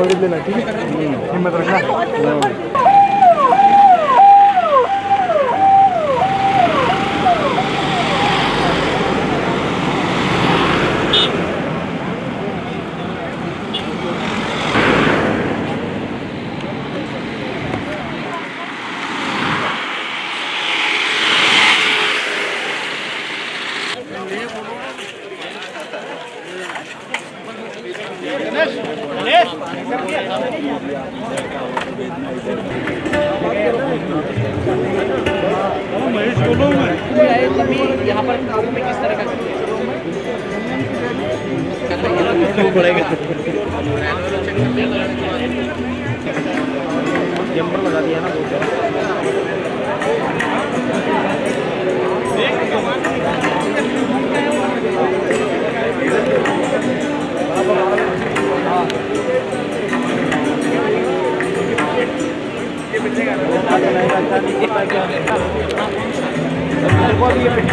Coverage लेना, ठीक है, हिम्मत रखना। यहाँ पर काबू में किस तरह का जंपर लगा दिया ना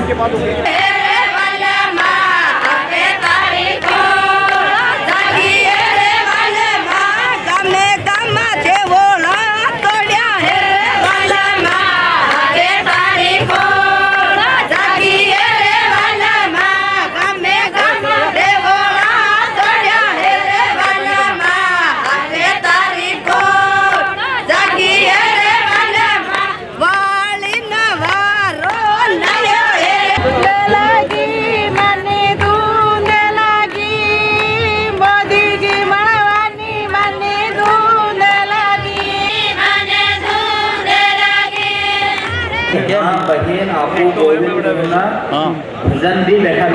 के बाद हो गया। बहन आपको भजन भी बैठा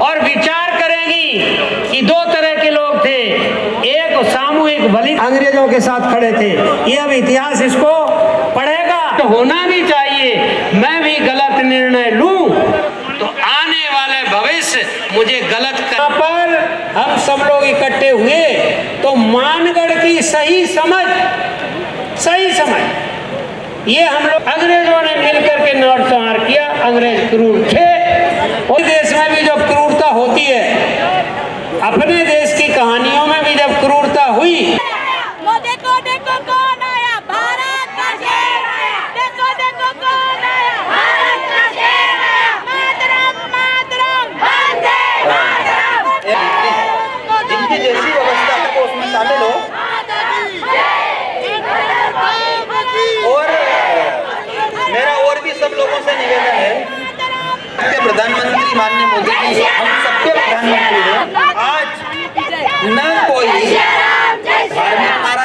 और विचार करेंगी कि दो तरह के लोग थे, एक सामूहिक बलि अंग्रेजों के साथ खड़े थे। ये अब इतिहास इसको पढ़ेगा तो होना भी चाहिए। मैं भी गलत निर्णय लूं तो आने वाले भविष्य मुझे गलत पर हम सब लोग इकट्ठे हुए तो मानगढ़ की सही समझ ये हम लोग अंग्रेजों ने मिलकर के नरसंहार किया। अंग्रेज क्रूर थे और देश में भी जब क्रूरता होती है, अपने देश की कहानियों में भी जब क्रूरता हुई, देखो कौन आया, भारत का शेर आया, देखो कौन आया, भारत का शेर आया, मातरम मातरम वंदे मातरम। जिनकी जैसी व्यवस्था है वो उसमें शामिल हो। और मेरा और भी सब लोगों से निवेदन है, प्रधानमंत्री माननीय मोदी जी हम सबके प्रधानमंत्री हैं। आज न कोई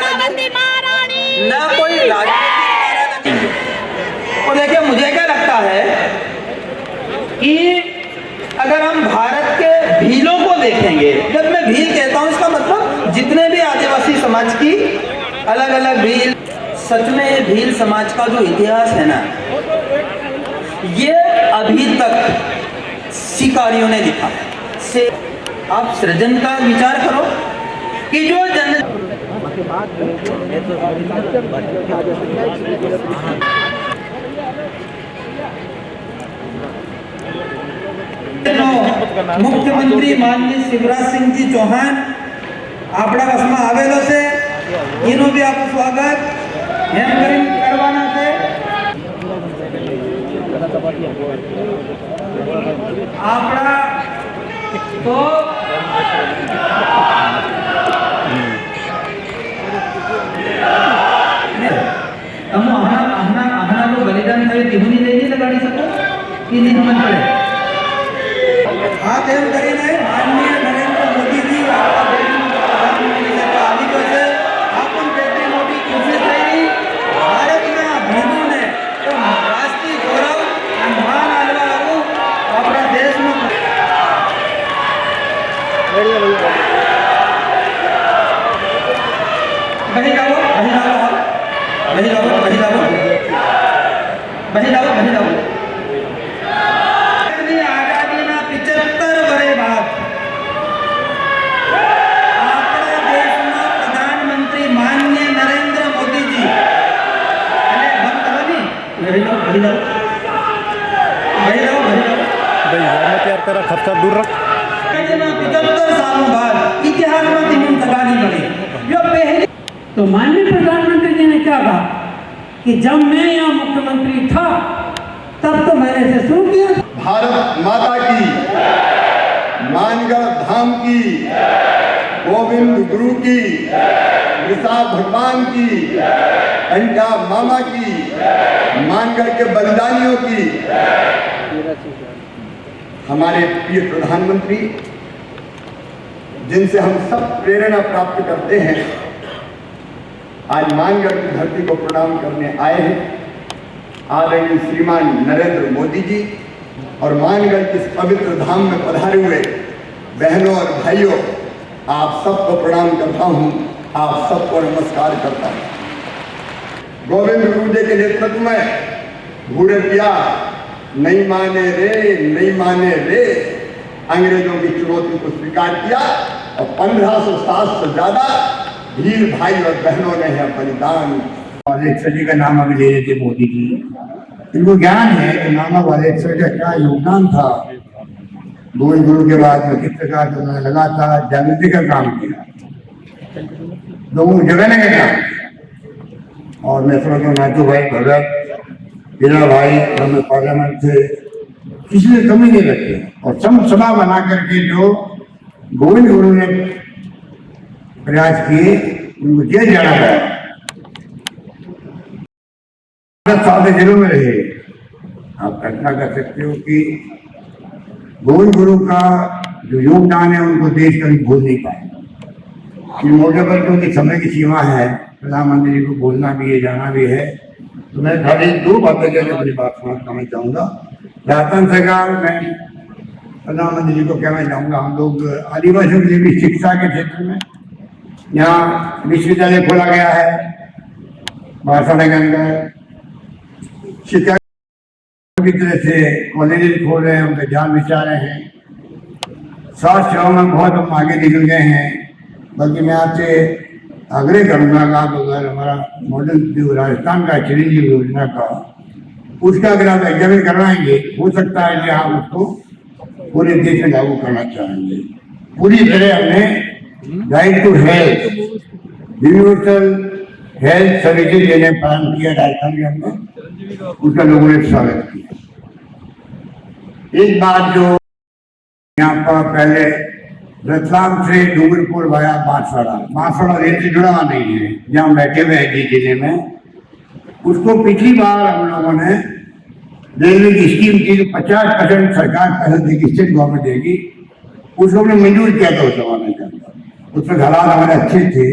धार्मिक नारा लगे, न कोई राजनीतिक नारा लगे। और देखिए मुझे क्या लगता है कि अगर हम भारत के भीलों को देखेंगे, जब मैं भील कहता हूँ इसका मतलब जितने भी आदिवासी समाज की अलग अलग भील, सच में ये भील समाज का जो इतिहास है ना, ये अभी तक शिकारियों ने लिखा से। आप सृजन का विचार करो कि जो जन मुख्यमंत्री माननीय शिवराज सिंह जी चौहान आपड़ा बस में आवेलो से इनो भी आपको स्वागत करवाना थे। आपड़ा तो तो बलिदान थे तिहुनी नहीं लगाड़ी सको कि नहीं समझ पड़े। हाथ एम करीने माननीय नरेंद्र मोदी जी आपका प्रधानमंत्री से आदि को से आपन बेटी मोटी खुशी थई भारत में भूमि ने तो राष्ट्रीय गौरव मान आलवा लागू अपना देश में बही जाओ आजादी ना 75 वर्ष बाद अपना देश में प्रधानमंत्री माननीय नरेंद्र मोदी जी बंद करो नी बही जाओ तैयार करा खपता दूर रख। 75 सालों बाद इतिहास में तीन तबाही बनी। तो माननीय प्रधानमंत्री जी ने क्या कहा कि जब मैं यहाँ मुख्यमंत्री था तब तो मैंने इसे शुरू किया। भारत माता की, मानगढ़ धाम की, गोविंद गुरु की, विशाल भगवान की, अंटा मामा की, मानगढ़ के बलिदानियों की, हमारे प्रिय प्रधानमंत्री जिनसे हम सब प्रेरणा प्राप्त करते हैं, आज मानगढ़ की धरती को प्रणाम करने आए हैं। आदरणीय श्रीमान नरेंद्र मोदी जी और मानगढ़ के इस पवित्र धाम में पधारे हुए बहनों और भाइयों, आप सबको प्रणाम करता हूं, आप सबको नमस्कार करता हूं। गोविंद गुरु जी के नेतृत्व में बूढ़े पिया नहीं माने रे अंग्रेजों की चुनौती को स्वीकार किया और 1500 से ज्यादा वीर भाई और बहनों ने है बलिदान। वालेश्वर जी का नाम अभी ले रहे थे मोदी जी। इनको ज्ञान है कि मामा वालेश्वर का क्या योगदान था। गोविंद गुरु के बाद में किस प्रकार से उन्होंने लगातार जागृति का काम किया, लोगों को जगाने का काम किया। और मैं समझता हूँ नाथू भाई भगत, हीरा भाई हमें पार्लियामेंट से किसी ने कमी नहीं रखी और सभा बना करके जो गोविंद गुरु ने प्रयास किए उनको जेल जाना पड़ा। 10 साल से जेलों में रहे। आप कल्पना कर सकते हो कि गोविंद गुरु का जो योगदान है उनको देश कभी भूल नहीं पाए। मौके पर क्योंकि समय की सीमा है, प्रधानमंत्री जी को बोलना भी है, जाना भी है, तो मैं खाली 2 बातें कहकर अपनी बात समझना चाहूँगा। राजस्थान सरकार में प्रधानमंत्री जी को कहना चाहूँगा, हम लोग आदिवासियों के लिए भी शिक्षा के क्षेत्र में यहाँ विश्वविद्यालय खोला गया है। बासाना के अंदर शिक्षा की तरह से कॉलेज खोल रहे हैं, उनका जान बिछा रहे हैं। स्वास्थ्य सेवा में बहुत हम आगे निकल गए हैं। बल्कि मैं आपसे आग्रह करूँगा कि आप अगर हमारा मॉडल जो राजस्थान का चिरंजीव योजना का, उसका अगर आप एग्जामिन करवाएंगे, हो सकता है कि आप उसको पूरे देश में लागू करना चाहेंगे। पूरी तरह हमने right to health, universal health services देने प्रारंभ किया राजस्थान के अंदर, उसका लोगों ने स्वागत किया। एक बात जो यहाँ पर पहले रतलाम से डूंगरपुर वाया बांसवाड़ा रेल से जुड़ा हुआ नहीं है, जहाँ बैठे हुए हैं जी जिले में, उसको पिछली बार हम लोगों ने रेलवे की स्कीम की जो 50% सरकार पैसा देगी, स्टेट गवर्नमेंट देगी, उसको हमने मंजूर किया था उस जमाने के अंदर। उसमें हालात हमारे अच्छे थे,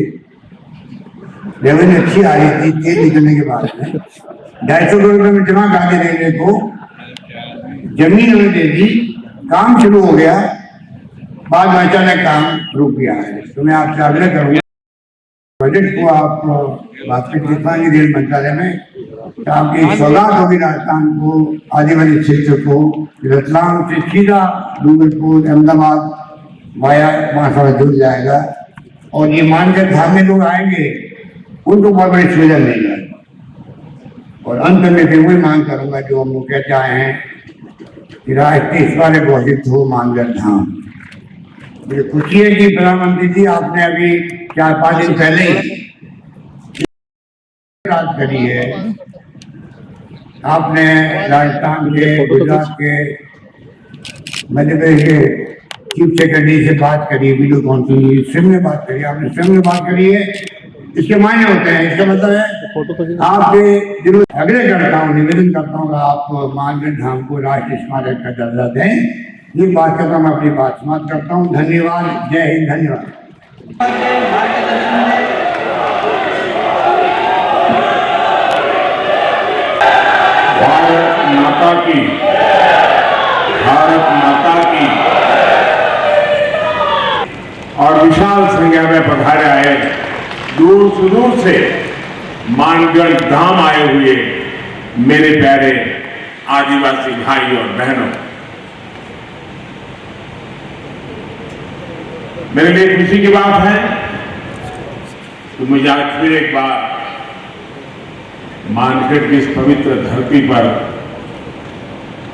रेवेन्यू अच्छी आ रही थी। तेल निकलने के बाद में 250 करोड़ रुपये में जमा करा के रेलवे को, जमीन उन्हें दे दी, काम शुरू हो गया, बाद में अचानक काम रुक गया है। तो मैं आपसे आग्रह करूंगा, बजट को आप वापस दिखाएंगे रेल मंत्रालय में, तो आपकी सौगात होगी राजस्थान को, आदिवासी क्षेत्र को। रतलाम से सीधा डूंगरपुर, अहमदाबाद वाया बांसवाड़ा जुड़ जाएगा और ये मानकर धाम में लोग आएंगे, उनको बहुत बड़ी सुविधा मिल जाएगी। और अंत में फिर वही मांग करूंगा जो हम लोग कहते आए हैं कि राष्ट्रीय स्मारक घोषित हो मानगढ़ धाम। मुझे खुशी है कि प्रधानमंत्री जी आपने अभी 4-5 दिन पहले ही बात करी है। आपने राजस्थान के, गुजरात के, मध्य प्रदेश के चीफ सेक्रेटरी से बात करी, वीडियो कॉन्फ्रेंसिंग स्वयं में बात करी, आपने स्वयं में बात करी है। इसके मायने होते हैं, इसका मतलब है आपके दिलों आग्रह करता हूँ, निवेदन करता हूँ आप मानगढ़ धाम को राष्ट्रीय स्मारक का दर्जा दें। ये बात करता मैं अपनी बात समाप्त करता हूँ। धन्यवाद। जय हिंद। धन्यवाद। भारत माता की, भारत माता की। और विशाल संख्या में पधारे आए, दूर सुदूर से मानगढ़ धाम आए हुए मेरे प्यारे आदिवासी भाई और बहनों, मेरे लिए खुशी की बात है कि मुझे आज फिर एक बार मानगढ़ की इस पवित्र धरती पर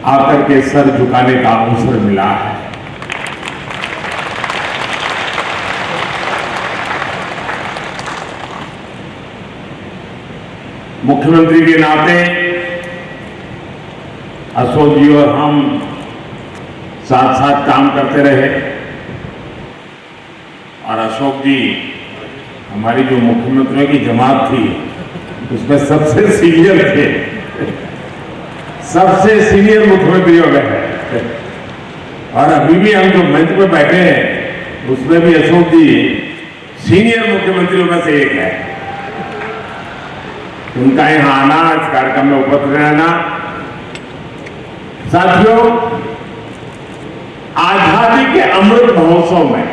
आकर के सर झुकाने का अवसर मिला है। मुख्यमंत्री के नाते अशोक जी और हम साथ साथ काम करते रहे और अशोक जी हमारी जो मुख्यमंत्रियों की जमात थी उसमें सबसे सीनियर थे, सबसे सीनियर मुख्यमंत्रियों में है। और अभी भी हम जो मंच पर बैठे हैं उसमें भी अशोक जी सीनियर मुख्यमंत्रियों में से एक है। उनका यहां आना, इस कार्यक्रम में उपस्थित रहना, साथियों आजादी के अमृत महोत्सव में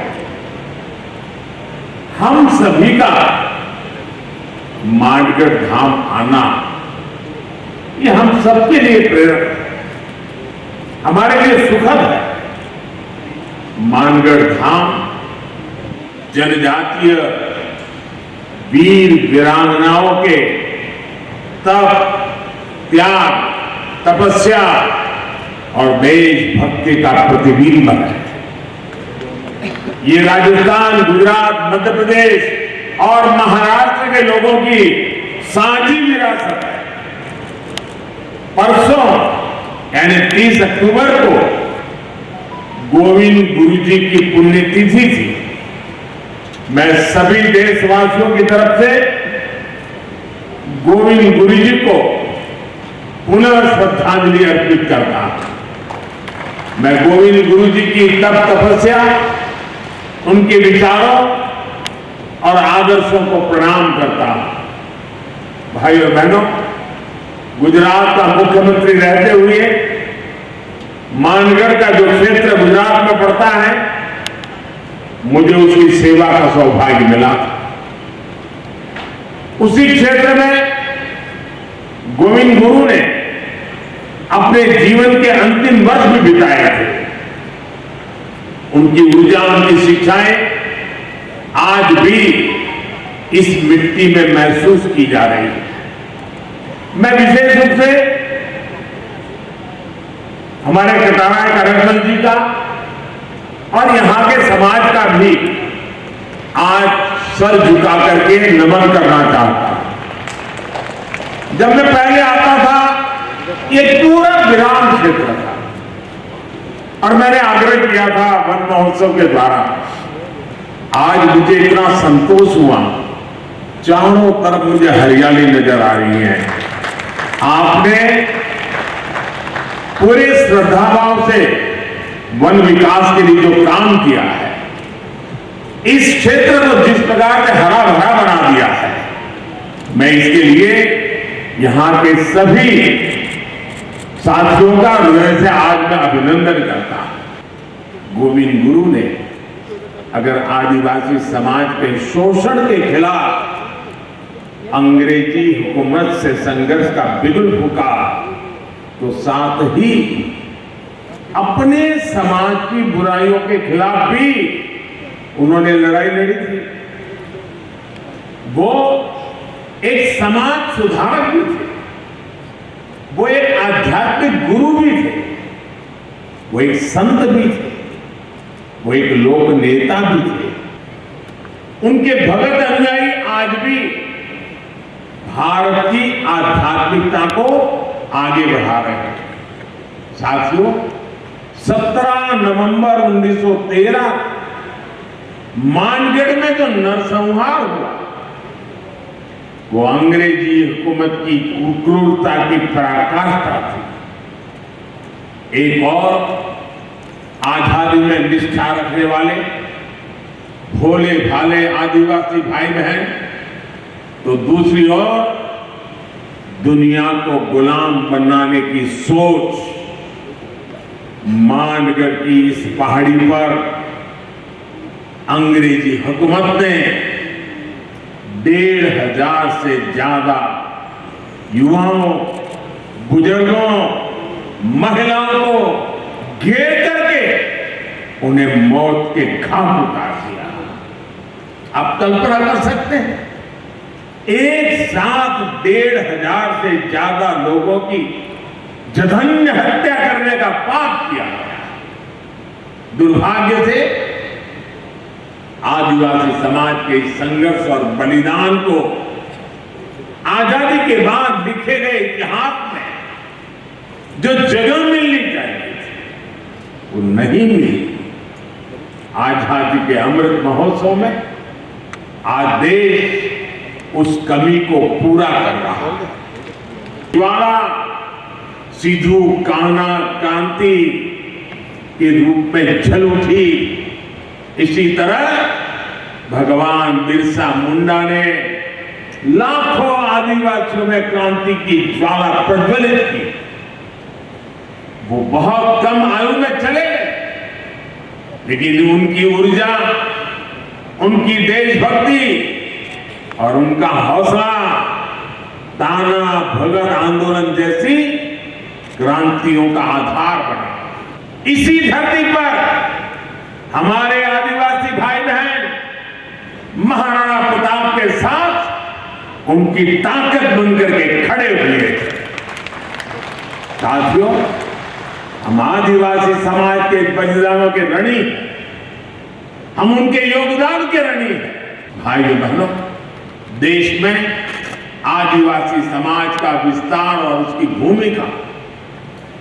हम सभी का मानगढ़ धाम आना ये हम सबके लिए प्रेरक है, हमारे लिए सुखद है। मानगढ़ धाम जनजातीय वीर वीरांगनाओं के तप, त्याग, तपस्या और देशभक्ति का प्रतिबिंब है। ये राजस्थान, गुजरात, मध्य प्रदेश और महाराष्ट्र के लोगों की साझी विरासत है। परसों यानी 30 अक्टूबर को गोविंद गुरु जी की पुण्यतिथि थी। मैं सभी देशवासियों की तरफ से गोविंद गुरु जी को पुनः श्रद्धांजलि अर्पित करता हूं। मैं गोविंद गुरु जी की तप तपस्या, उनके विचारों और आदर्शों को प्रणाम करता हूं। भाई और बहनों, गुजरात का मुख्यमंत्री रहते हुए मानगढ़ का जो क्षेत्र गुजरात में पड़ता है, मुझे उसकी सेवा का सौभाग्य मिला। उसी क्षेत्र में गोविंद गुरु ने अपने जीवन के अंतिम वर्ष भी बिताए थे। उनकी ऊर्जा, उनकी शिक्षाएं आज भी इस मिट्टी में महसूस की जा रही है। मैं विशेष रूप से हमारे कटारा करमल जी का और यहां के समाज का भी आज सर झुका करके नमन करना चाहता हूं। जब मैं पहले आता था ये पूरा विराम क्षेत्र था और मैंने आग्रह किया था वन महोत्सव के द्वारा। आज मुझे इतना संतोष हुआ, चारों तरफ मुझे हरियाली नजर आ रही है। आपने पूरे श्रद्धाभाव से वन विकास के लिए जो काम किया है, इस क्षेत्र को जिस प्रकार से हरा भरा बना दिया है, मैं इसके लिए यहां के सभी साथियों का हृदय से आज मैं अभिनंदन करता हूं। गोविंद गुरु ने अगर आदिवासी समाज के शोषण के खिलाफ अंग्रेजी हुकूमत से संघर्ष का बिगुल फूका, तो साथ ही अपने समाज की बुराइयों के खिलाफ भी उन्होंने लड़ाई लड़ी थी। वो एक समाज सुधारक भी थे, वो एक आध्यात्मिक गुरु भी थे, वो एक संत भी थे, वो एक लोक नेता भी थे। उनके भगत अनुयायी आज भी भारत की आध्यात्मिकता को आगे बढ़ा रहे हैं। साथियों, 17 नवंबर 1913 मानगढ़ में जो नरसंहार हुआ, वो अंग्रेजी हुकूमत की क्रूरता की पराकाष्ठा थी। एक और आजादी में निष्ठा रखने वाले भोले भाले आदिवासी भाई बहन, तो दूसरी ओर दुनिया को गुलाम बनाने की सोच मानगढ़ की इस पहाड़ी पर अंग्रेजी हुकूमत ने 1,500 से ज्यादा युवाओं, बुजुर्गों, महिलाओं को घेर करके उन्हें मौत के घाट उतार दिया। आप कल्पना कर सकते हैं, एक साथ 1,500 से ज्यादा लोगों की जघन्य हत्या करने का पाप किया गया। दुर्भाग्य से आदिवासी समाज के इस संघर्ष और बलिदान को आजादी के बाद लिखे गए इतिहास में जो जगह मिलनी चाहिए थी वो नहीं मिली। आजादी के अमृत महोत्सव में आज देश उस कमी को पूरा कर रहा है। ज्वाला सिद्धू कान्हा क्रांति के रूप में जल उठी, इसी तरह भगवान बिरसा मुंडा ने लाखों आदिवासियों में क्रांति की ज्वाला प्रज्वलित की। वो बहुत कम आयु में चले गए, लेकिन उनकी ऊर्जा, उनकी देशभक्ति और उनका हौसला ताना भगत आंदोलन जैसी क्रांतियों का आधार बना। इसी धरती पर हमारे आदिवासी भाई बहन महाराणा प्रताप के साथ उनकी ताकत बनकर के खड़े हुए। साथियों, हम आदिवासी समाज के बलिदानों के ऋणी, हम उनके योगदान के ऋणी। भाइयों बहनों, देश में आदिवासी समाज का विस्तार और उसकी भूमिका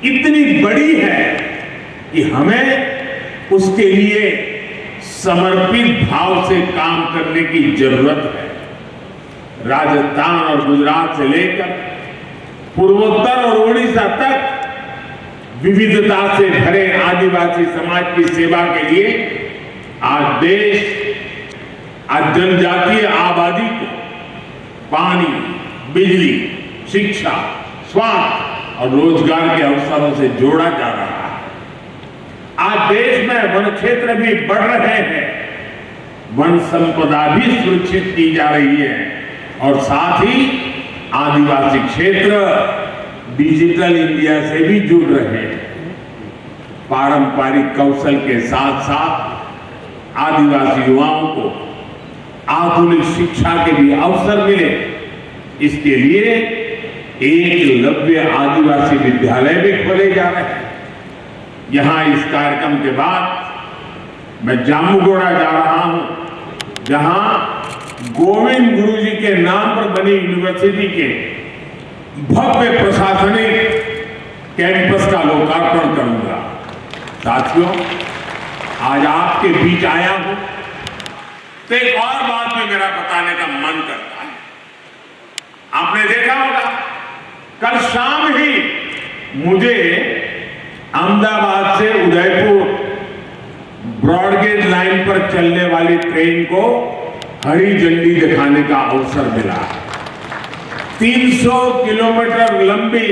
इतनी बड़ी है कि हमें उसके लिए समर्पित भाव से काम करने की जरूरत है। राजस्थान और गुजरात से लेकर पूर्वोत्तर और उड़ीसा तक विविधता से भरे आदिवासी समाज की सेवा के लिए आज देश आज जनजातीय आबादी को पानी, बिजली, शिक्षा, स्वास्थ्य और रोजगार के अवसरों से जोड़ा जा रहा है। आज देश में वन क्षेत्र भी बढ़ रहे हैं, वन संपदा भी सुरक्षित की जा रही है और साथ ही आदिवासी क्षेत्र डिजिटल इंडिया से भी जुड़ रहे हैं। पारंपरिक कौशल के साथ साथ आदिवासी युवाओं को आधुनिक शिक्षा के भी अवसर मिले, इसके लिए एकलव्य आदिवासी विद्यालय भी खोले जा रहे हैं। यहां इस कार्यक्रम के बाद मैं जामुगोड़ा जा रहा हूं, जहां गोविंद गुरुजी के नाम पर बनी यूनिवर्सिटी के भव्य प्रशासनिक कैंपस का लोकार्पण करूंगा। साथियों, आज आपके बीच आया हूं तो एक और बात में मेरा बताने का मन करता है। आपने देखा होगा, कल शाम ही मुझे अहमदाबाद से उदयपुर ब्रॉडगेज लाइन पर चलने वाली ट्रेन को हरी झंडी दिखाने का अवसर मिला। 300 किलोमीटर लंबी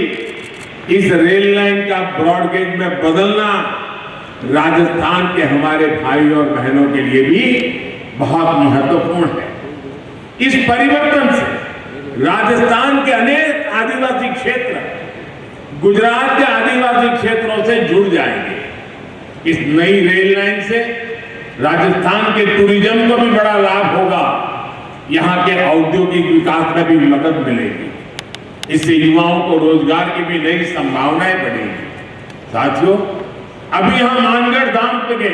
इस रेल लाइन का ब्रॉडगेज में बदलना राजस्थान के हमारे भाई और बहनों के लिए भी बहुत महत्वपूर्ण है। इस परिवर्तन से राजस्थान के अनेक आदिवासी क्षेत्र गुजरात के आदिवासी क्षेत्रों से जुड़ जाएंगे। इस नई रेल लाइन से राजस्थान के टूरिज्म को भी बड़ा लाभ होगा, यहाँ के औद्योगिक विकास में भी मदद मिलेगी, इससे युवाओं को रोजगार की भी नई संभावनाएं बढ़ेंगी। साथियों, अभी यहाँ मानगढ़ धाम के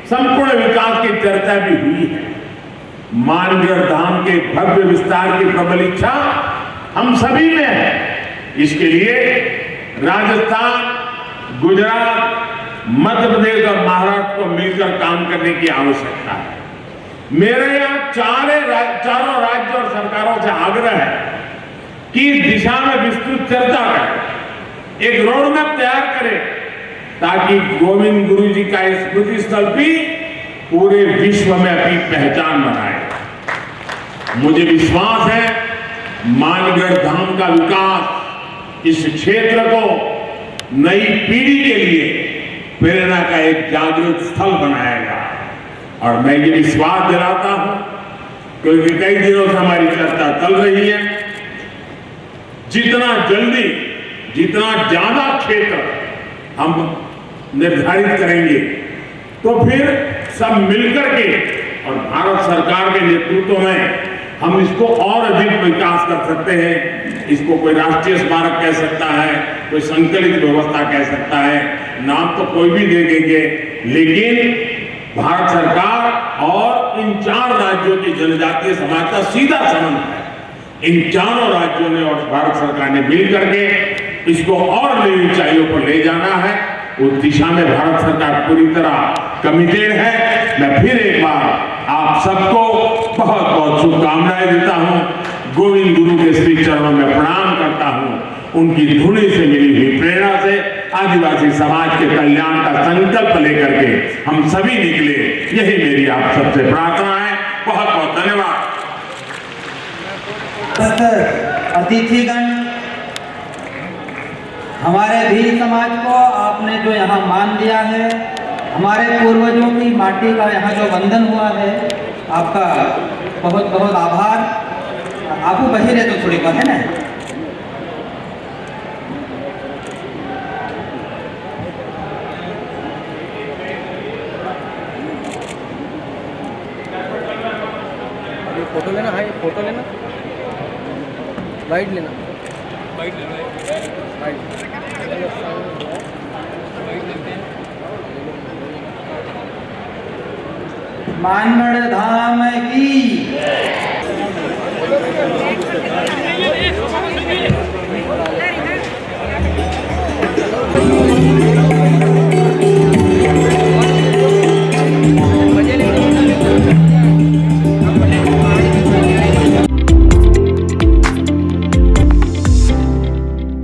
संपूर्ण विकास की चर्चा भी हुई है। मानगढ़ धाम के भव्य विस्तार की प्रबल इच्छा हम सभी में है। इसके लिए राजस्थान, गुजरात, मध्य प्रदेश और महाराष्ट्र को मिलकर काम करने की आवश्यकता है। मेरे यहाँ चारों राज्यों और सरकारों से आग्रह है कि इस दिशा में विस्तृत चर्चा करें, एक रोड मैप तैयार करें, ताकि गोविंद गुरुजी का स्मृति स्थल भी पूरे विश्व में अपनी पहचान बनाए। मुझे विश्वास है मानगढ़ धाम का विकास इस क्षेत्र को नई पीढ़ी के लिए प्रेरणा का एक जागृत स्थल बनाएगा। और मैं ये विश्वास दिलाता हूं, क्योंकि कई दिनों से हमारी चर्चा चल रही है, जितना जल्दी, जितना ज्यादा क्षेत्र हम निर्धारित करेंगे, तो फिर सब मिलकर के और भारत सरकार के नेतृत्व में हम इसको और अधिक विकास कर सकते हैं। इसको कोई राष्ट्रीय स्मारक कह सकता है, कोई संकलित व्यवस्था कह सकता है, नाम तो कोई भी दे देंगे, लेकिन भारत सरकार और इन 4 राज्यों के जनजातीय समाज का सीधा संबंध है। इन चारों राज्यों ने और भारत सरकार ने मिल करके इसको और नई ऊंचाइयों पर ले जाना है। उस दिशा में भारत सरकार पूरी तरह कमिटेड है। मैं फिर एक बार आप सबको बहुत बहुत शुभकामनाएं देता हूं। गोविंद गुरु के श्री चरणों में प्रणाम करता हूं। उनकी धुनी से मिली हुई प्रेरणा से आदिवासी समाज के कल्याण का संकल्प लेकर के हम सभी निकले, यही मेरी आप सबसे प्रार्थना है। बहुत बहुत धन्यवाद। अतिथिगण, हमारे भील समाज को आपने जो यहाँ मान दिया है, हमारे पूर्वजों की माटी का यहाँ जो वंदन हुआ है, आपका बहुत बहुत आभार। आपको बहिरे तो थोड़ी बात है ना। फोटो लेना है, फोटो लेना, वाइड लेना, वाइड मानगढ़ धाम की